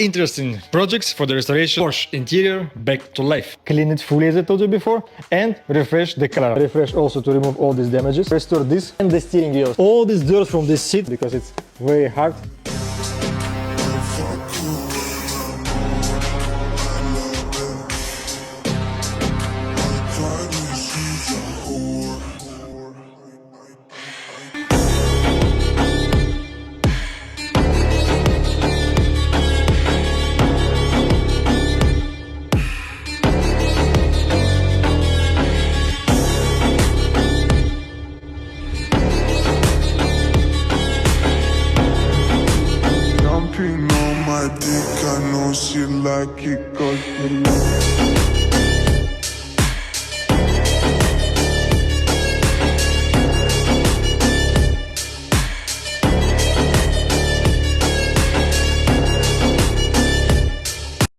interesting projects for the restoration. Porsche interior back to life. Clean it fully as I told you before and refresh the color. Refresh also to remove all these damages. Restore this and the steering wheel. All this dirt from this seat because it's very hard. Jumping on my dick, I know she like it 'cause you love